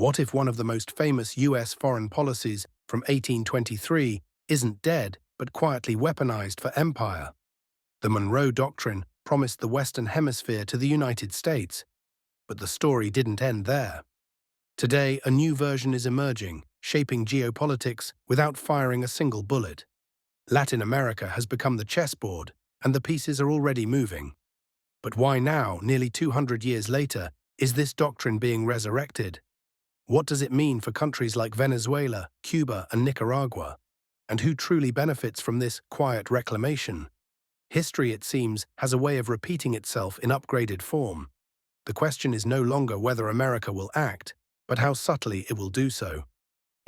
What if one of the most famous US foreign policies from 1823 isn't dead but quietly weaponized for empire? The Monroe Doctrine promised the Western Hemisphere to the United States, but the story didn't end there. Today, a new version is emerging, shaping geopolitics without firing a single bullet. Latin America has become the chessboard, and the pieces are already moving. But why now, nearly 200 years later, is this doctrine being resurrected? What does it mean for countries like Venezuela, Cuba, and Nicaragua? And who truly benefits from this quiet reclamation? History, it seems, has a way of repeating itself in upgraded form. The question is no longer whether America will act, but how subtly it will do so.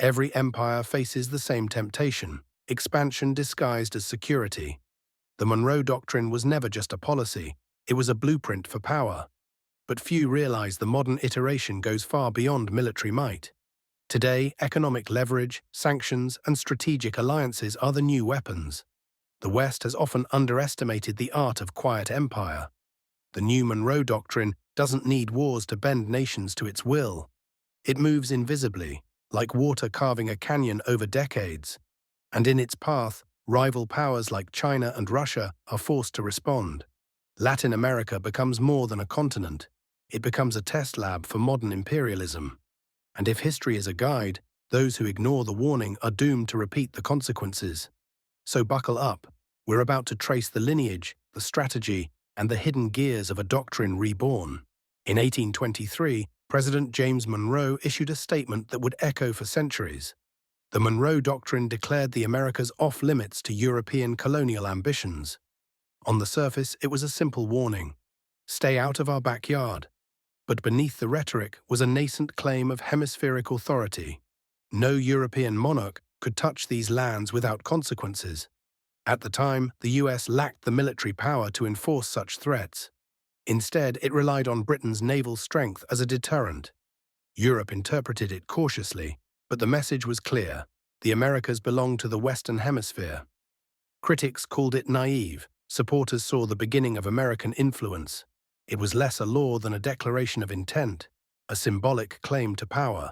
Every empire faces the same temptation: expansion disguised as security. The Monroe Doctrine was never just a policy, it was a blueprint for power. But few realize the modern iteration goes far beyond military might. Today, economic leverage, sanctions, and strategic alliances are the new weapons. The West has often underestimated the art of quiet empire. The new Monroe Doctrine doesn't need wars to bend nations to its will. It moves invisibly, like water carving a canyon over decades. And in its path, rival powers like China and Russia are forced to respond. Latin America becomes more than a continent. It becomes a test lab for modern imperialism. And if history is a guide, those who ignore the warning are doomed to repeat the consequences. So buckle up. We're about to trace the lineage, the strategy, and the hidden gears of a doctrine reborn. In 1823, President James Monroe issued a statement that would echo for centuries. The Monroe Doctrine declared the Americas off-limits to European colonial ambitions. On the surface, it was a simple warning: stay out of our backyard. But beneath the rhetoric was a nascent claim of hemispheric authority. No European monarch could touch these lands without consequences. At the time, the US lacked the military power to enforce such threats. Instead, it relied on Britain's naval strength as a deterrent. Europe interpreted it cautiously, but the message was clear: the Americas belonged to the Western Hemisphere. Critics called it naive. Supporters saw the beginning of American influence. It was less a law than a declaration of intent, a symbolic claim to power.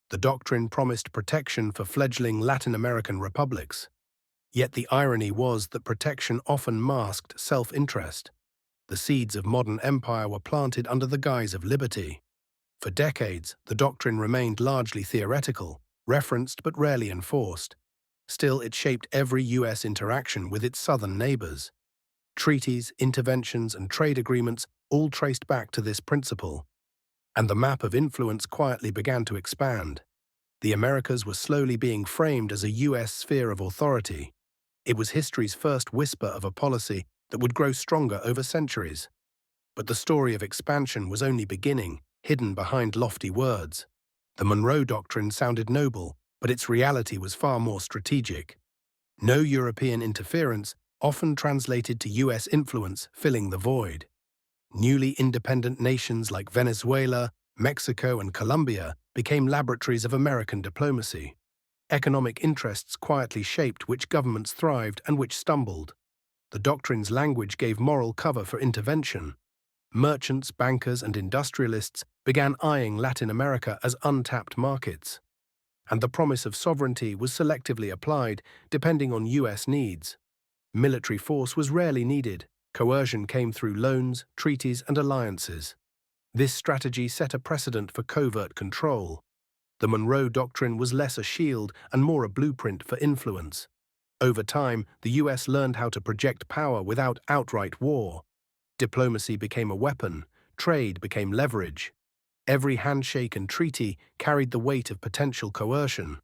The doctrine promised protection for fledgling Latin American republics. Yet the irony was that protection often masked self-interest. The seeds of modern empire were planted under the guise of liberty. For decades, the doctrine remained largely theoretical, referenced but rarely enforced. Still, it shaped every US interaction with its southern neighbors. Treaties, interventions, and trade agreements all traced back to this principle. And the map of influence quietly began to expand. The Americas were slowly being framed as a US sphere of authority. It was history's first whisper of a policy that would grow stronger over centuries. But the story of expansion was only beginning, hidden behind lofty words. The Monroe Doctrine sounded noble, but its reality was far more strategic. No European interference, often translated to US influence, filling the void. Newly independent nations like Venezuela, Mexico, and Colombia became laboratories of American diplomacy. Economic interests quietly shaped which governments thrived and which stumbled. The doctrine's language gave moral cover for intervention. Merchants, bankers, and industrialists began eyeing Latin America as untapped markets. And the promise of sovereignty was selectively applied, depending on US needs. Military force was rarely needed. Coercion came through loans, treaties, and alliances. This strategy set a precedent for covert control. The Monroe Doctrine was less a shield and more a blueprint for influence. Over time, the US learned how to project power without outright war. Diplomacy became a weapon, trade became leverage. Every handshake and treaty carried the weight of potential coercion.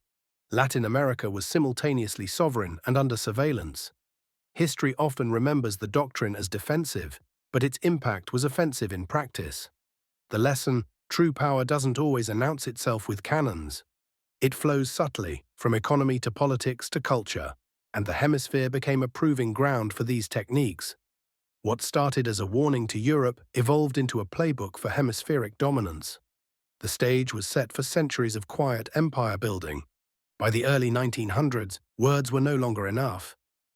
Latin America was simultaneously sovereign and under surveillance. History often remembers the doctrine as defensive, but its impact was offensive in practice. The lesson: true power doesn't always announce itself with cannons. It flows subtly, from economy to politics to culture, and the hemisphere became a proving ground for these techniques. What started as a warning to Europe evolved into a playbook for hemispheric dominance. The stage was set for centuries of quiet empire building. By the early 1900s, words were no longer enough.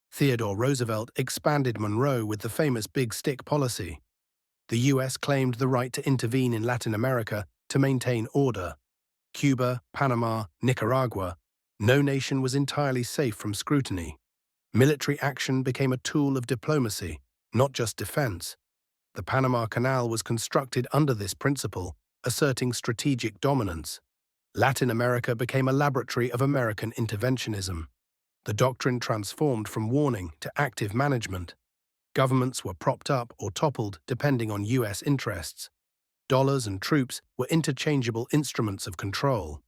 Theodore Roosevelt expanded Monroe with the famous Big Stick policy. The US claimed the right to intervene in Latin America to maintain order. Cuba, Panama, Nicaragua, no nation was entirely safe from scrutiny. Military action became a tool of diplomacy, not just defense. The Panama Canal was constructed under this principle, asserting strategic dominance. Latin America became a laboratory of American interventionism. The doctrine transformed from warning to active management. Governments were propped up or toppled depending on U.S. interests. Dollars and troops were interchangeable instruments of control.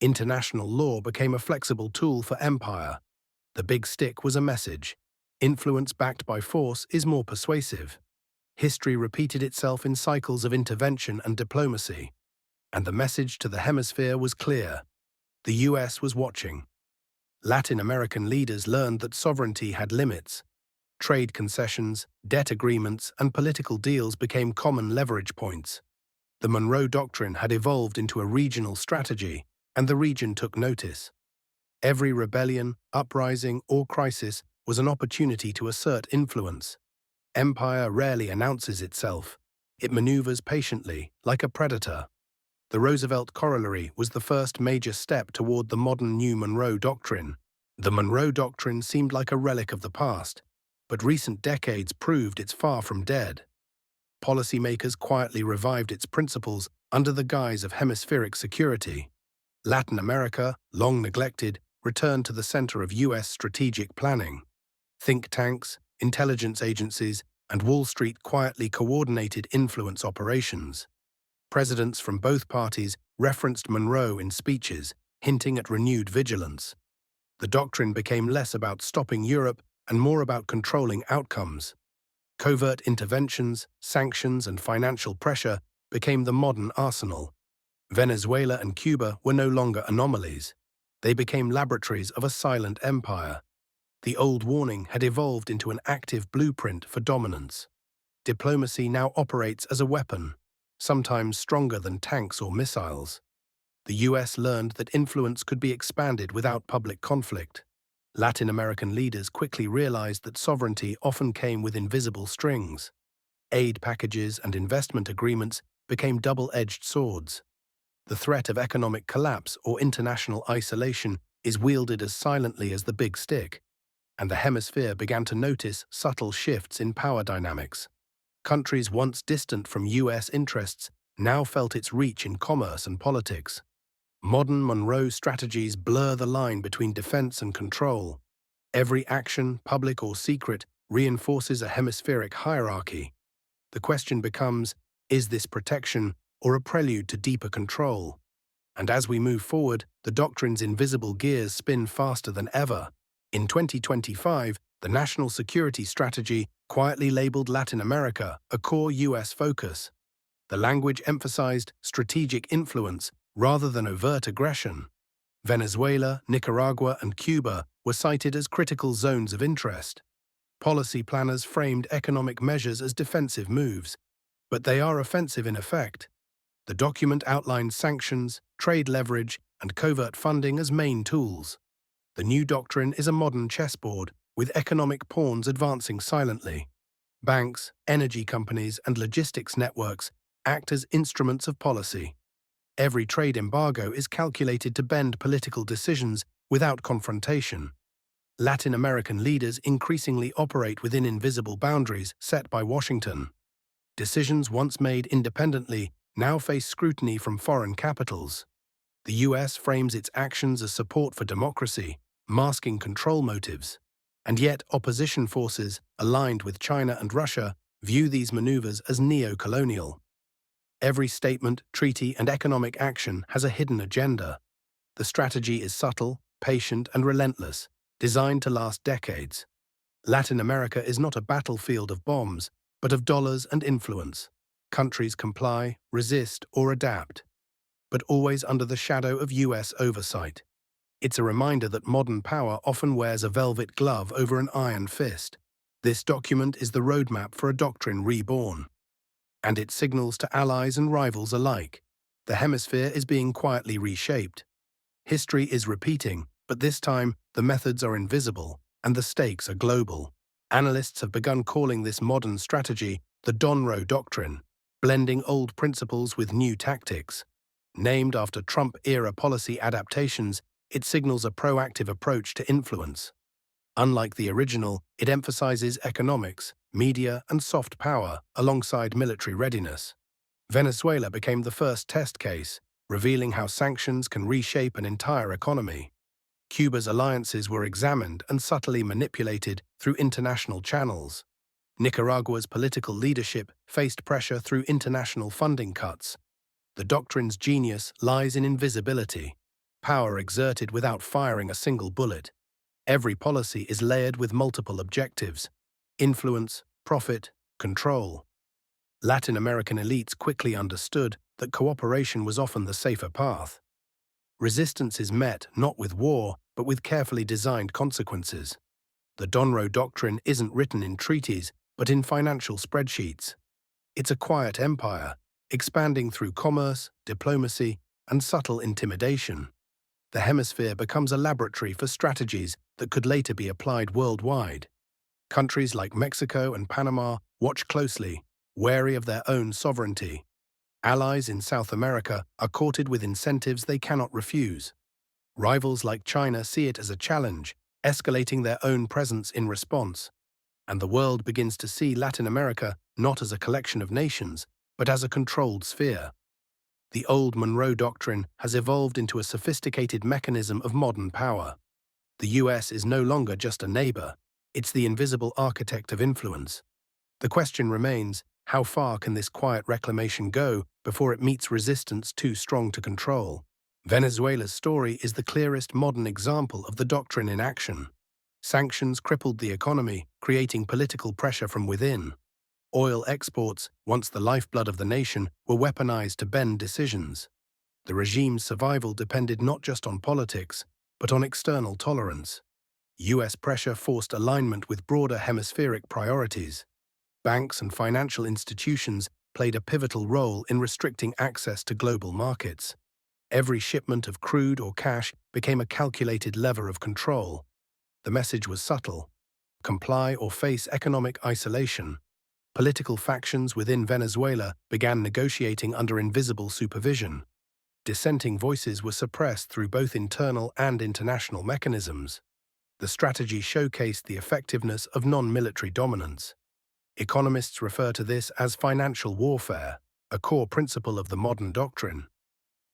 International law became a flexible tool for empire. The big stick was a message. Influence backed by force is more persuasive. History repeated itself in cycles of intervention and diplomacy. And the message to the hemisphere was clear. The U.S. was watching. Latin American leaders learned that sovereignty had limits. Trade concessions, debt agreements, and political deals became common leverage points. The Monroe Doctrine had evolved into a regional strategy, and the region took notice. Every rebellion, uprising, or crisis was an opportunity to assert influence. Empire rarely announces itself. It maneuvers patiently, like a predator. The Roosevelt Corollary was the first major step toward the modern new Monroe Doctrine. The Monroe Doctrine seemed like a relic of the past, but recent decades proved it's far from dead. Policymakers quietly revived its principles under the guise of hemispheric security. Latin America, long neglected, returned to the center of U.S. strategic planning. Think tanks, intelligence agencies, and Wall Street quietly coordinated influence operations. Presidents from both parties referenced Monroe in speeches, hinting at renewed vigilance. The doctrine became less about stopping Europe and more about controlling outcomes. Covert interventions, sanctions, and financial pressure became the modern arsenal. Venezuela and Cuba were no longer anomalies. They became laboratories of a silent empire. The old warning had evolved into an active blueprint for dominance. Diplomacy now operates as a weapon, sometimes stronger than tanks or missiles. The U.S. learned that influence could be expanded without public conflict. Latin American leaders quickly realized that sovereignty often came with invisible strings. Aid packages and investment agreements became double-edged swords. The threat of economic collapse or international isolation is wielded as silently as the big stick, and the hemisphere began to notice subtle shifts in power dynamics. Countries once distant from U.S. interests now felt its reach in commerce and politics. Modern Monroe strategies blur the line between defense and control. Every action, public or secret, reinforces a hemispheric hierarchy. The question becomes, is this protection or a prelude to deeper control? And as we move forward, the doctrine's invisible gears spin faster than ever. In 2025, the National Security Strategy quietly labeled Latin America a core U.S. focus. The language emphasized strategic influence rather than overt aggression. Venezuela, Nicaragua, and Cuba were cited as critical zones of interest. Policy planners framed economic measures as defensive moves, but they are offensive in effect. The document outlined sanctions, trade leverage, and covert funding as main tools. The new doctrine is a modern chessboard, with economic pawns advancing silently. Banks, energy companies, and logistics networks act as instruments of policy. Every trade embargo is calculated to bend political decisions without confrontation. Latin American leaders increasingly operate within invisible boundaries set by Washington. Decisions once made independently now face scrutiny from foreign capitals. The U.S. frames its actions as support for democracy, masking control motives. And yet opposition forces, aligned with China and Russia, view these maneuvers as neo-colonial. Every statement, treaty, and economic action has a hidden agenda. The strategy is subtle, patient, and relentless, designed to last decades. Latin America is not a battlefield of bombs, but of dollars and influence. Countries comply, resist, or adapt, but always under the shadow of U.S. oversight. It's a reminder that modern power often wears a velvet glove over an iron fist. This document is the roadmap for a doctrine reborn. And it signals to allies and rivals alike. The hemisphere is being quietly reshaped. History is repeating, but this time the methods are invisible and the stakes are global. Analysts have begun calling this modern strategy the Monroe Doctrine, blending old principles with new tactics. Named after Trump-era policy adaptations, it signals a proactive approach to influence. Unlike the original, it emphasizes economics, media, and soft power alongside military readiness. Venezuela became the first test case, revealing how sanctions can reshape an entire economy. Cuba's alliances were examined and subtly manipulated through international channels. Nicaragua's political leadership faced pressure through international funding cuts. The doctrine's genius lies in invisibility, power exerted without firing a single bullet. Every policy is layered with multiple objectives: influence, profit, control. Latin American elites quickly understood that cooperation was often the safer path. Resistance is met not with war, but with carefully designed consequences. The Monroe Doctrine isn't written in treaties, but in financial spreadsheets. It's a quiet empire, expanding through commerce, diplomacy, and subtle intimidation. The hemisphere becomes a laboratory for strategies that could later be applied worldwide. Countries like Mexico and Panama watch closely, wary of their own sovereignty. Allies in South America are courted with incentives they cannot refuse. Rivals like China see it as a challenge, escalating their own presence in response. And the world begins to see Latin America not as a collection of nations, but as a controlled sphere. The old Monroe Doctrine has evolved into a sophisticated mechanism of modern power. The US is no longer just a neighbor, it's the invisible architect of influence. The question remains, how far can this quiet reclamation go before it meets resistance too strong to control? Venezuela's story is the clearest modern example of the doctrine in action. Sanctions crippled the economy, creating political pressure from within. Oil exports, once the lifeblood of the nation, were weaponized to bend decisions. The regime's survival depended not just on politics, but on external tolerance. US pressure forced alignment with broader hemispheric priorities. Banks and financial institutions played a pivotal role in restricting access to global markets. Every shipment of crude or cash became a calculated lever of control. The message was subtle: comply or face economic isolation. Political factions within Venezuela began negotiating under invisible supervision. Dissenting voices were suppressed through both internal and international mechanisms. The strategy showcased the effectiveness of non-military dominance. Economists refer to this as financial warfare, a core principle of the modern doctrine.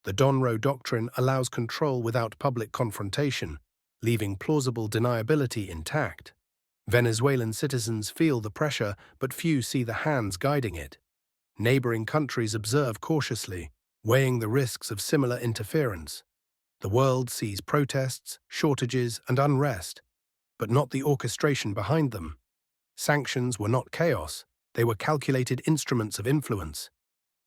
The Monroe Doctrine allows control without public confrontation, leaving plausible deniability intact. Venezuelan citizens feel the pressure, but few see the hands guiding it. Neighboring countries observe cautiously, weighing the risks of similar interference. The world sees protests, shortages, and unrest, but not the orchestration behind them. Sanctions were not chaos, they were calculated instruments of influence.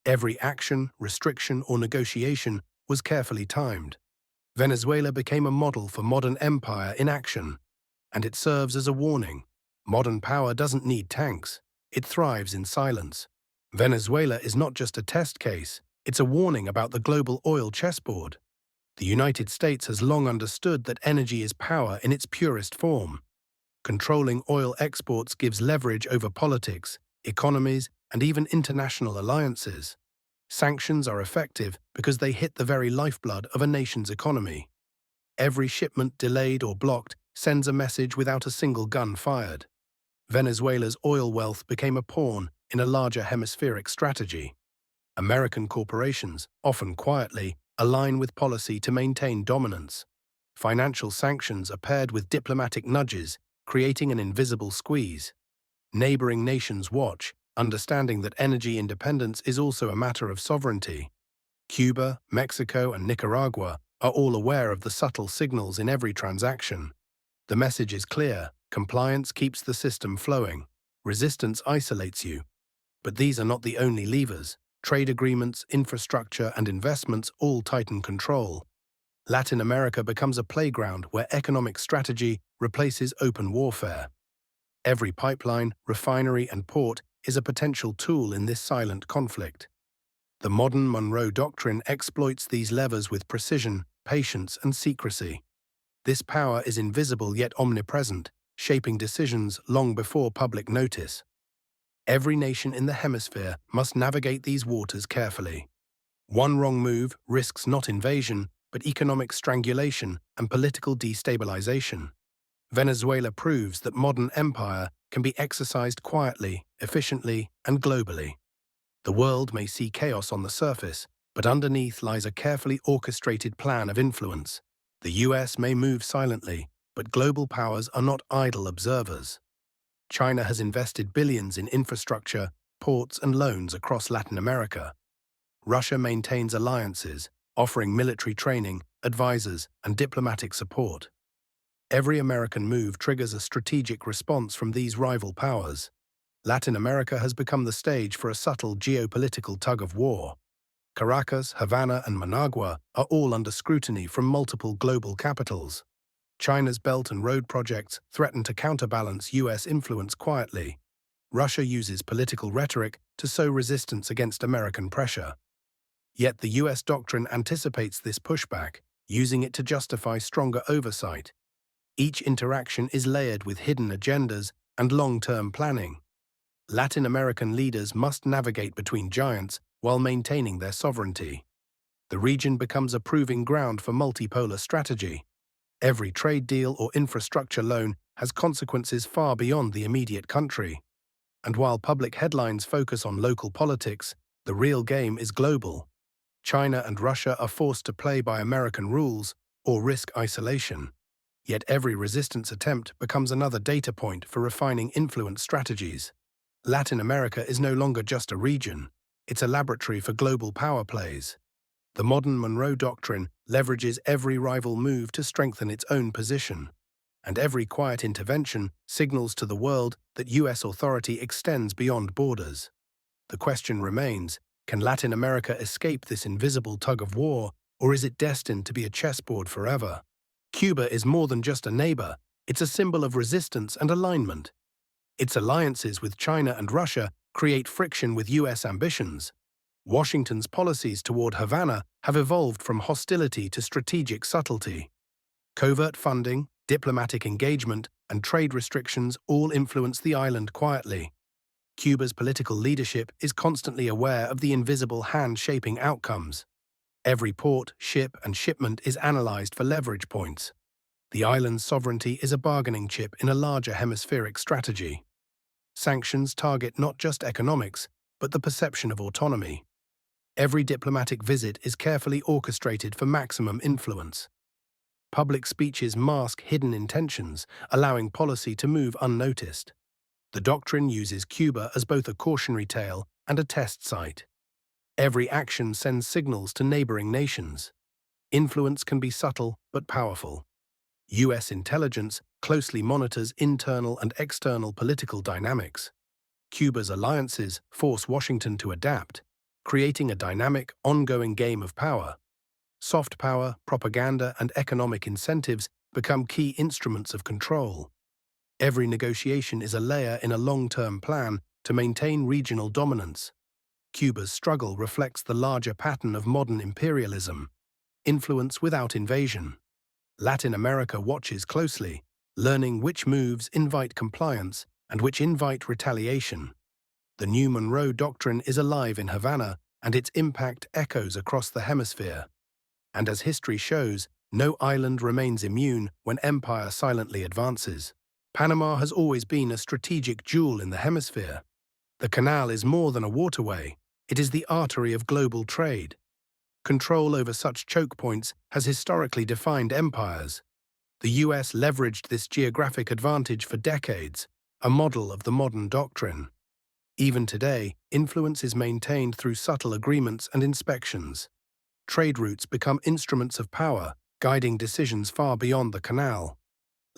Every action, restriction, or negotiation was carefully timed. Venezuela became a model for modern empire in action, and it serves as a warning. Modern power doesn't need tanks, it thrives in silence. Venezuela is not just a test case, it's a warning about the global oil chessboard. The United States has long understood that energy is power in its purest form. Controlling oil exports gives leverage over politics, economies, and even international alliances. Sanctions are effective because they hit the very lifeblood of a nation's economy. Every shipment delayed or blocked sends a message without a single gun fired. Venezuela's oil wealth became a pawn in a larger hemispheric strategy. American corporations, often quietly, align with policy to maintain dominance. Financial sanctions are paired with diplomatic nudges, creating an invisible squeeze. Neighboring nations watch, understanding that energy independence is also a matter of sovereignty. Cuba, Mexico, and Nicaragua are all aware of the subtle signals in every transaction. The message is clear: compliance keeps the system flowing. Resistance isolates you. But these are not the only levers. Trade agreements, infrastructure, and investments all tighten control. Latin America becomes a playground where economic strategy replaces open warfare. Every pipeline, refinery, and port is a potential tool in this silent conflict. The modern Monroe Doctrine exploits these levers with precision, patience, and secrecy. This power is invisible yet omnipresent, shaping decisions long before public notice. Every nation in the hemisphere must navigate these waters carefully. One wrong move risks not invasion, but economic strangulation and political destabilization. Venezuela proves that modern empire can be exercised quietly, efficiently, and globally. The world may see chaos on the surface, but underneath lies a carefully orchestrated plan of influence. The US may move silently, but global powers are not idle observers. China has invested billions in infrastructure, ports, and loans across Latin America. Russia maintains alliances, offering military training, advisors, and diplomatic support. Every American move triggers a strategic response from these rival powers. Latin America has become the stage for a subtle geopolitical tug-of-war. Caracas, Havana, and Managua are all under scrutiny from multiple global capitals. China's Belt and Road projects threaten to counterbalance US influence quietly. Russia uses political rhetoric to sow resistance against American pressure. Yet the US doctrine anticipates this pushback, using it to justify stronger oversight. Each interaction is layered with hidden agendas and long-term planning. Latin American leaders must navigate between giants while maintaining their sovereignty. The region becomes a proving ground for multipolar strategy. Every trade deal or infrastructure loan has consequences far beyond the immediate country. And while public headlines focus on local politics, the real game is global. China and Russia are forced to play by American rules or risk isolation. Yet every resistance attempt becomes another data point for refining influence strategies. Latin America is no longer just a region, it's a laboratory for global power plays. The modern Monroe Doctrine leverages every rival move to strengthen its own position, and every quiet intervention signals to the world that US authority extends beyond borders. The question remains, can Latin America escape this invisible tug-of-war, or is it destined to be a chessboard forever? Cuba is more than just a neighbor, it's a symbol of resistance and alignment. Its alliances with China and Russia create friction with US ambitions. Washington's policies toward Havana have evolved from hostility to strategic subtlety. Covert funding, diplomatic engagement, and trade restrictions all influence the island quietly. Cuba's political leadership is constantly aware of the invisible hand shaping outcomes. Every port, ship, and shipment is analyzed for leverage points. The island's sovereignty is a bargaining chip in a larger hemispheric strategy. Sanctions target not just economics, but the perception of autonomy. Every diplomatic visit is carefully orchestrated for maximum influence. Public speeches mask hidden intentions, allowing policy to move unnoticed. The doctrine uses Cuba as both a cautionary tale and a test site. Every action sends signals to neighboring nations. Influence can be subtle but powerful. US intelligence closely monitors internal and external political dynamics. Cuba's alliances force Washington to adapt, creating a dynamic, ongoing game of power. Soft power, propaganda, and economic incentives become key instruments of control. Every negotiation is a layer in a long-term plan to maintain regional dominance. Cuba's struggle reflects the larger pattern of modern imperialism: influence without invasion. Latin America watches closely, learning which moves invite compliance and which invite retaliation. The new Monroe Doctrine is alive in Havana, and its impact echoes across the hemisphere. And as history shows, no island remains immune when empire silently advances. Panama has always been a strategic jewel in the hemisphere. The canal is more than a waterway, it is the artery of global trade. Control over such choke points has historically defined empires. The US leveraged this geographic advantage for decades, a model of the modern doctrine. Even today, influence is maintained through subtle agreements and inspections. Trade routes become instruments of power, guiding decisions far beyond the canal.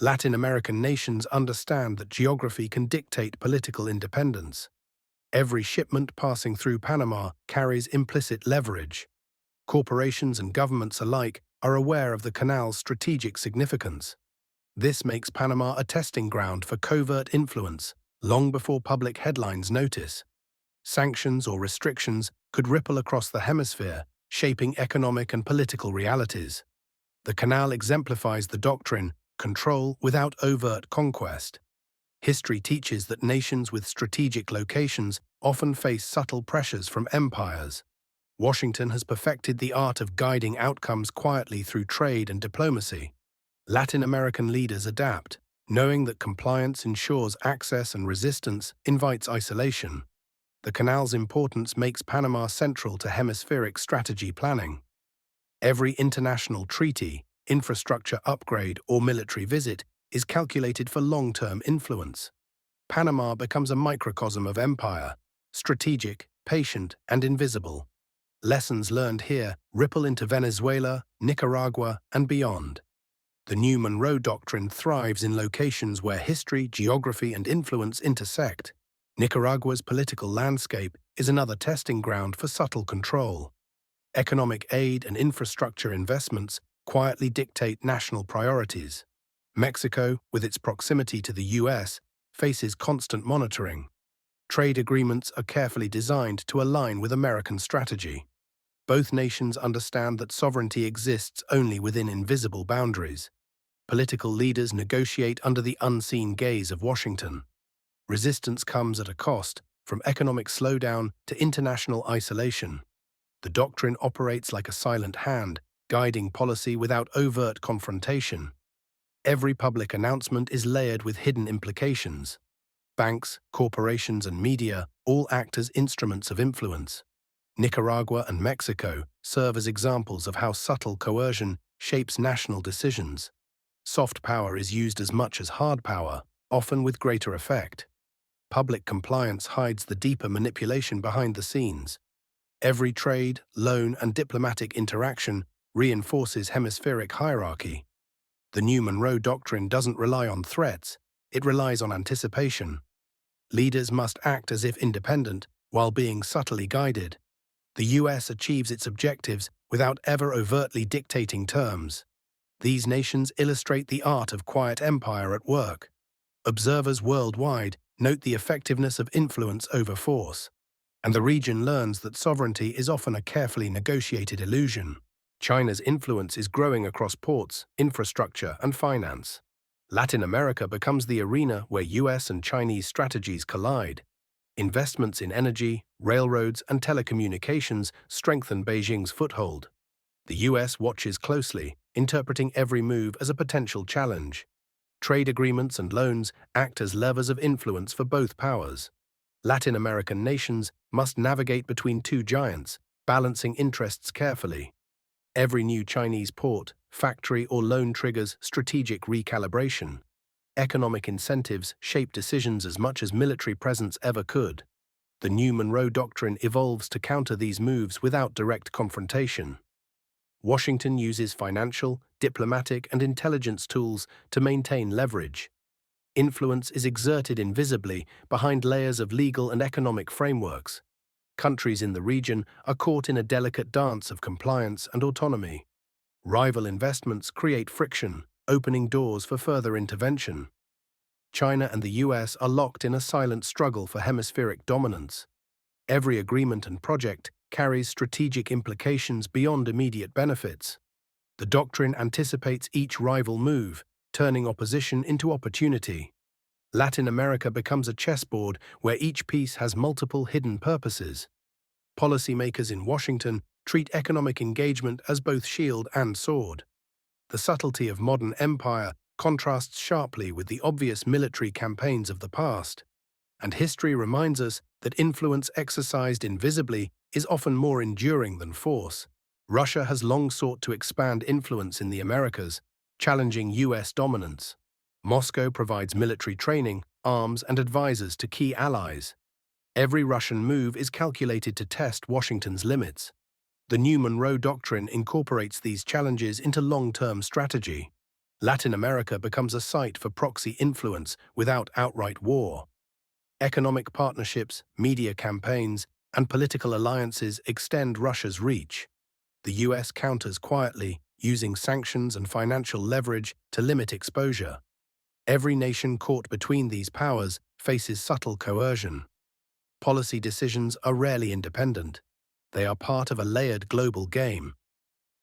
Latin American nations understand that geography can dictate political independence. Every shipment passing through Panama carries implicit leverage. Corporations and governments alike are aware of the canal's strategic significance. This makes Panama a testing ground for covert influence, long before public headlines notice. Sanctions or restrictions could ripple across the hemisphere, shaping economic and political realities. The canal exemplifies the doctrine, control without overt conquest. History teaches that nations with strategic locations often face subtle pressures from empires. Washington has perfected the art of guiding outcomes quietly through trade and diplomacy. Latin American leaders adapt, knowing that compliance ensures access and resistance invites isolation. The canal's importance makes Panama central to hemispheric strategy planning. Every international treaty, infrastructure upgrade, or military visit is calculated for long-term influence. Panama becomes a microcosm of empire, strategic, patient, and invisible. Lessons learned here ripple into Venezuela, Nicaragua, and beyond. The new Monroe Doctrine thrives in locations where history, geography, and influence intersect. Nicaragua's political landscape is another testing ground for subtle control. Economic aid and infrastructure investments quietly dictate national priorities. Mexico, with its proximity to the US, faces constant monitoring. Trade agreements are carefully designed to align with American strategy. Both nations understand that sovereignty exists only within invisible boundaries. Political leaders negotiate under the unseen gaze of Washington. Resistance comes at a cost, from economic slowdown to international isolation. The doctrine operates like a silent hand, guiding policy without overt confrontation. Every public announcement is layered with hidden implications. Banks, corporations, and media all act as instruments of influence. Nicaragua and Mexico serve as examples of how subtle coercion shapes national decisions. Soft power is used as much as hard power, often with greater effect. Public compliance hides the deeper manipulation behind the scenes. Every trade, loan, and diplomatic interaction reinforces hemispheric hierarchy. The new Monroe Doctrine doesn't rely on threats, it relies on anticipation. Leaders must act as if independent while being subtly guided. The US achieves its objectives without ever overtly dictating terms. These nations illustrate the art of quiet empire at work. Observers worldwide note the effectiveness of influence over force, and the region learns that sovereignty is often a carefully negotiated illusion. China's influence is growing across ports, infrastructure, and finance. Latin America becomes the arena where US and Chinese strategies collide. Investments in energy, railroads, and telecommunications strengthen Beijing's foothold. The US watches closely, interpreting every move as a potential challenge. Trade agreements and loans act as levers of influence for both powers. Latin American nations must navigate between two giants, balancing interests carefully. Every new Chinese port, factory, or loan triggers strategic recalibration. Economic incentives shape decisions as much as military presence ever could. The new Monroe Doctrine evolves to counter these moves without direct confrontation. Washington uses financial, diplomatic, and intelligence tools to maintain leverage. Influence is exerted invisibly behind layers of legal and economic frameworks. Countries in the region are caught in a delicate dance of compliance and autonomy. Rival investments create friction, opening doors for further intervention. China and the US are locked in a silent struggle for hemispheric dominance. Every agreement and project carries strategic implications beyond immediate benefits. The doctrine anticipates each rival move, turning opposition into opportunity. Latin America becomes a chessboard where each piece has multiple hidden purposes. Policymakers in Washington treat economic engagement as both shield and sword. The subtlety of modern empire contrasts sharply with the obvious military campaigns of the past, and history reminds us that influence exercised invisibly is often more enduring than force. Russia has long sought to expand influence in the Americas, challenging US dominance. Moscow provides military training, arms, and advisors to key allies. Every Russian move is calculated to test Washington's limits. The new Monroe Doctrine incorporates these challenges into long-term strategy. Latin America becomes a site for proxy influence without outright war. Economic partnerships, media campaigns, and political alliances extend Russia's reach. The US counters quietly, using sanctions and financial leverage to limit exposure. Every nation caught between these powers faces subtle coercion. Policy decisions are rarely independent. They are part of a layered global game.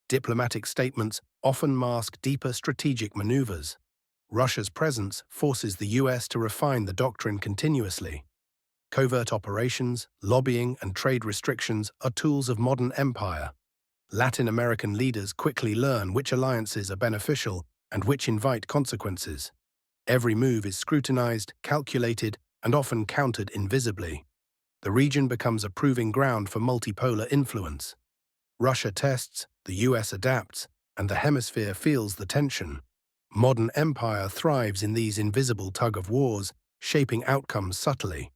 Diplomatic statements often mask deeper strategic maneuvers. Russia's presence forces the US to refine the doctrine continuously. Covert operations, lobbying, and trade restrictions are tools of modern empire. Latin American leaders quickly learn which alliances are beneficial and which invite consequences. Every move is scrutinized, calculated, and often countered invisibly. The region becomes a proving ground for multipolar influence. Russia tests, the US adapts, and the hemisphere feels the tension. Modern empire thrives in these invisible tug-of-wars, shaping outcomes subtly.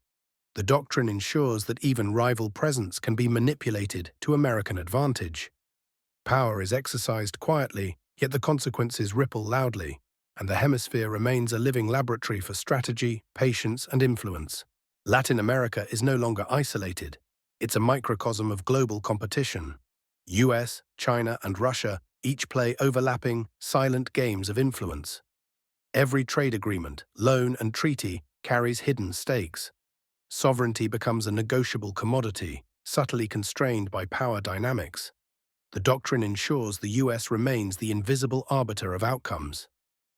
The doctrine ensures that even rival presence can be manipulated to American advantage. Power is exercised quietly, yet the consequences ripple loudly, and the hemisphere remains a living laboratory for strategy, patience, and influence. Latin America is no longer isolated. It's a microcosm of global competition. US, China, and Russia each play overlapping, silent games of influence. Every trade agreement, loan, and treaty carries hidden stakes. Sovereignty becomes a negotiable commodity, subtly constrained by power dynamics. The doctrine ensures the US remains the invisible arbiter of outcomes.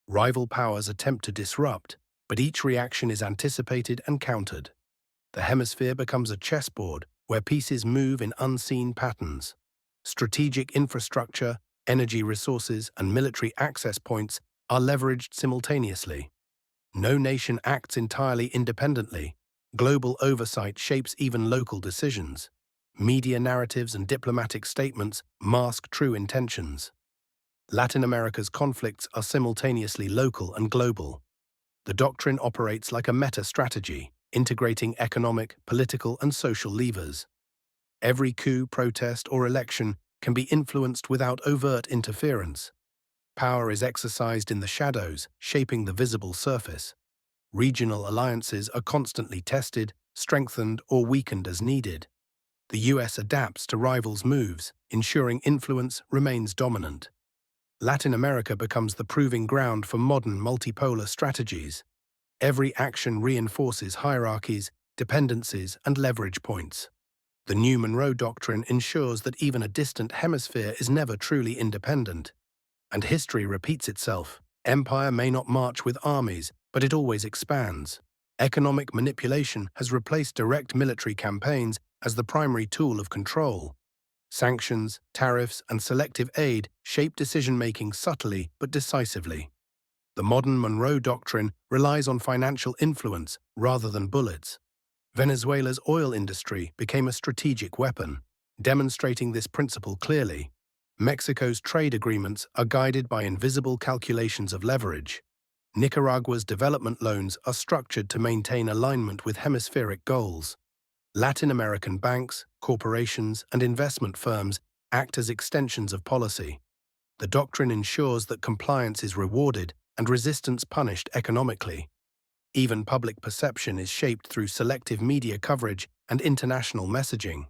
Rival powers attempt to disrupt, but each reaction is anticipated and countered. The hemisphere becomes a chessboard where pieces move in unseen patterns. Strategic infrastructure, energy resources, and military access points are leveraged simultaneously. No nation acts entirely independently. Global oversight shapes even local decisions. Media narratives and diplomatic statements mask true intentions. Latin America's conflicts are simultaneously local and global. The doctrine operates like a meta-strategy, integrating economic, political, and social levers. Every coup, protest, or election can be influenced without overt interference. Power is exercised in the shadows, shaping the visible surface. Regional alliances are constantly tested, strengthened, or weakened as needed. The US adapts to rivals' moves, ensuring influence remains dominant. Latin America becomes the proving ground for modern multipolar strategies. Every action reinforces hierarchies, dependencies, and leverage points. The new Monroe Doctrine ensures that even a distant hemisphere is never truly independent. And history repeats itself. Empire may not march with armies, but it always expands. Economic manipulation has replaced direct military campaigns as the primary tool of control. Sanctions, tariffs, and selective aid shape decision-making subtly but decisively. The modern Monroe Doctrine relies on financial influence rather than bullets. Venezuela's oil industry became a strategic weapon, demonstrating this principle clearly. Mexico's trade agreements are guided by invisible calculations of leverage. Nicaragua's development loans are structured to maintain alignment with hemispheric goals. Latin American banks, corporations, and investment firms act as extensions of policy. The doctrine ensures that compliance is rewarded and resistance punished economically. Even public perception is shaped through selective media coverage and international messaging.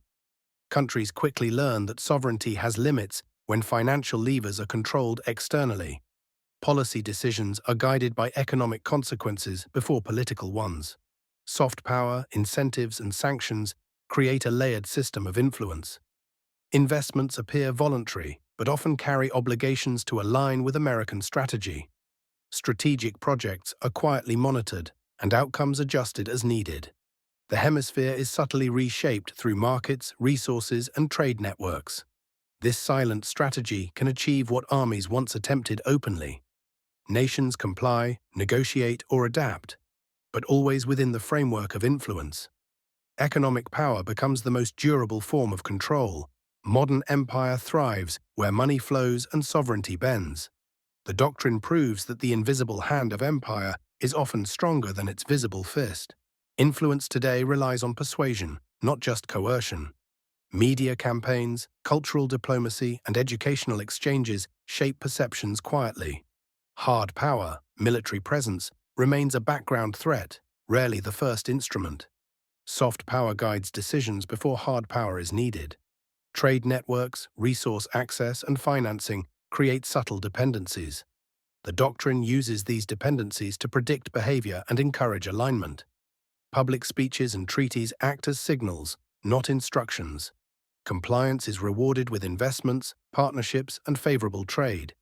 Countries quickly learn that sovereignty has limits when financial levers are controlled externally. Policy decisions are guided by economic consequences before political ones. Soft power, incentives, and sanctions create a layered system of influence. Investments appear voluntary, but often carry obligations to align with American strategy. Strategic projects are quietly monitored and outcomes adjusted as needed. The hemisphere is subtly reshaped through markets, resources, and trade networks. This silent strategy can achieve what armies once attempted openly. Nations comply, negotiate, or adapt, but always within the framework of influence. Economic power becomes the most durable form of control. Modern empire thrives where money flows and sovereignty bends. The doctrine proves that the invisible hand of empire is often stronger than its visible fist. Influence today relies on persuasion, not just coercion. Media campaigns, cultural diplomacy, and educational exchanges shape perceptions quietly. Hard power, military presence, remains a background threat, rarely the first instrument. Soft power guides decisions before hard power is needed. Trade networks, resource access, and financing create subtle dependencies. The doctrine uses these dependencies to predict behavior and encourage alignment. Public speeches and treaties act as signals, not instructions. Compliance is rewarded with investments, partnerships, and favorable trade.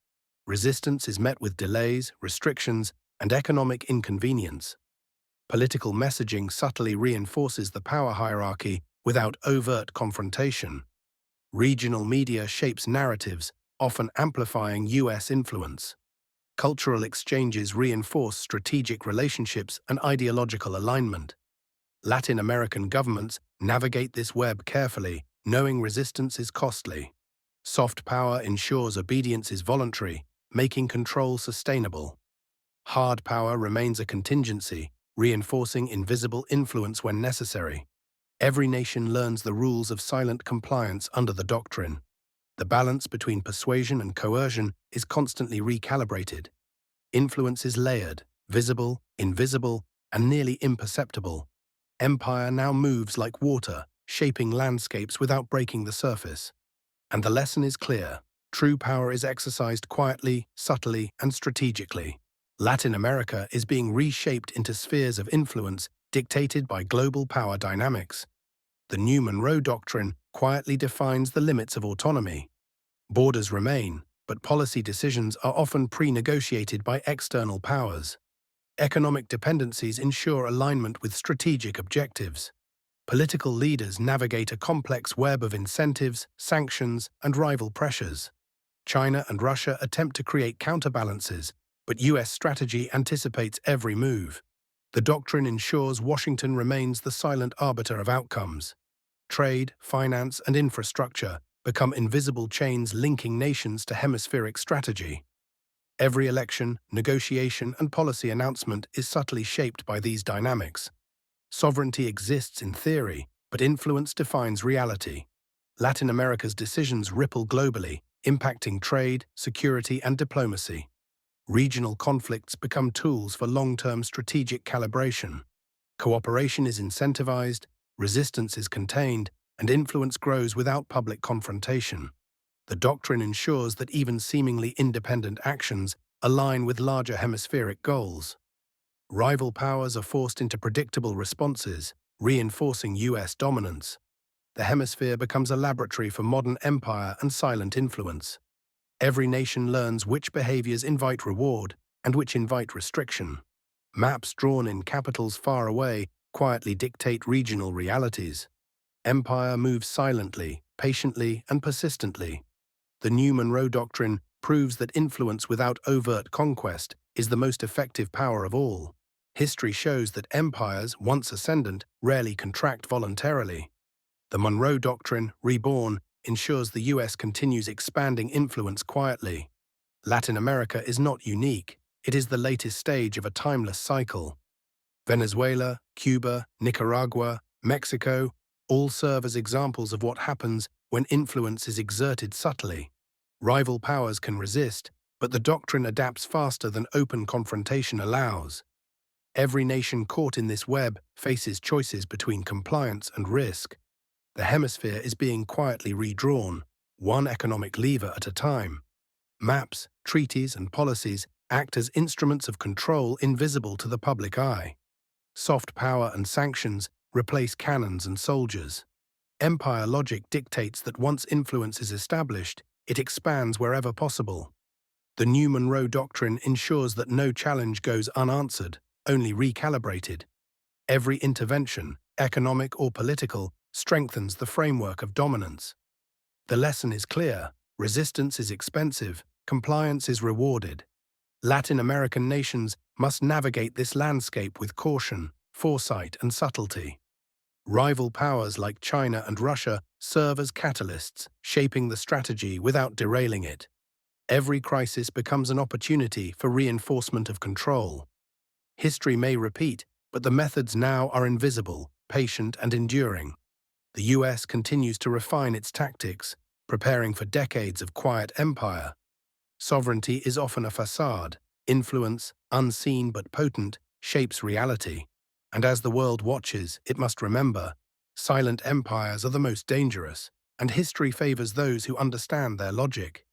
Resistance is met with delays, restrictions, and economic inconvenience. Political messaging subtly reinforces the power hierarchy without overt confrontation. Regional media shapes narratives, often amplifying U.S. influence. Cultural exchanges reinforce strategic relationships and ideological alignment. Latin American governments navigate this web carefully, knowing resistance is costly. Soft power ensures obedience is voluntary, making control sustainable. Hard power remains a contingency, reinforcing invisible influence when necessary. Every nation learns the rules of silent compliance under the doctrine. The balance between persuasion and coercion is constantly recalibrated. Influence is layered, visible, invisible, and nearly imperceptible. Empire now moves like water, shaping landscapes without breaking the surface. And the lesson is clear. True power is exercised quietly, subtly, and strategically. Latin America is being reshaped into spheres of influence dictated by global power dynamics. The new Monroe Doctrine quietly defines the limits of autonomy. Borders remain, but policy decisions are often pre-negotiated by external powers. Economic dependencies ensure alignment with strategic objectives. Political leaders navigate a complex web of incentives, sanctions, and rival pressures. China and Russia attempt to create counterbalances, but U.S. strategy anticipates every move. The doctrine ensures Washington remains the silent arbiter of outcomes. Trade, finance, and infrastructure become invisible chains linking nations to hemispheric strategy. Every election, negotiation, and policy announcement is subtly shaped by these dynamics. Sovereignty exists in theory, but influence defines reality. Latin America's decisions ripple globally, impacting trade, security, and diplomacy. Regional conflicts become tools for long-term strategic calibration. Cooperation is incentivized, resistance is contained, and influence grows without public confrontation. The doctrine ensures that even seemingly independent actions align with larger hemispheric goals. Rival powers are forced into predictable responses, reinforcing U.S. dominance. The hemisphere becomes a laboratory for modern empire and silent influence. Every nation learns which behaviors invite reward and which invite restriction. Maps drawn in capitals far away quietly dictate regional realities. Empire moves silently, patiently, and persistently. The new Monroe Doctrine proves that influence without overt conquest is the most effective power of all. History shows that empires, once ascendant, rarely contract voluntarily. The Monroe Doctrine, reborn, ensures the U.S. continues expanding influence quietly. Latin America is not unique. It is the latest stage of a timeless cycle. Venezuela, Cuba, Nicaragua, Mexico all serve as examples of what happens when influence is exerted subtly. Rival powers can resist, but the doctrine adapts faster than open confrontation allows. Every nation caught in this web faces choices between compliance and risk. The hemisphere is being quietly redrawn, one economic lever at a time. Maps, treaties, and policies act as instruments of control invisible to the public eye. Soft power and sanctions replace cannons and soldiers. Empire logic dictates that once influence is established, it expands wherever possible. The new Monroe Doctrine ensures that no challenge goes unanswered, only recalibrated. Every intervention, economic or political, strengthens the framework of dominance. The lesson is clear: resistance is expensive, compliance is rewarded. Latin American nations must navigate this landscape with caution, foresight, and subtlety. Rival powers like China and Russia serve as catalysts, shaping the strategy without derailing it. Every crisis becomes an opportunity for reinforcement of control. History may repeat, but the methods now are invisible, patient, and enduring. The U.S. continues to refine its tactics, preparing for decades of quiet empire. Sovereignty is often a facade. Influence, unseen but potent, shapes reality. And as the world watches, it must remember, silent empires are the most dangerous, and history favors those who understand their logic.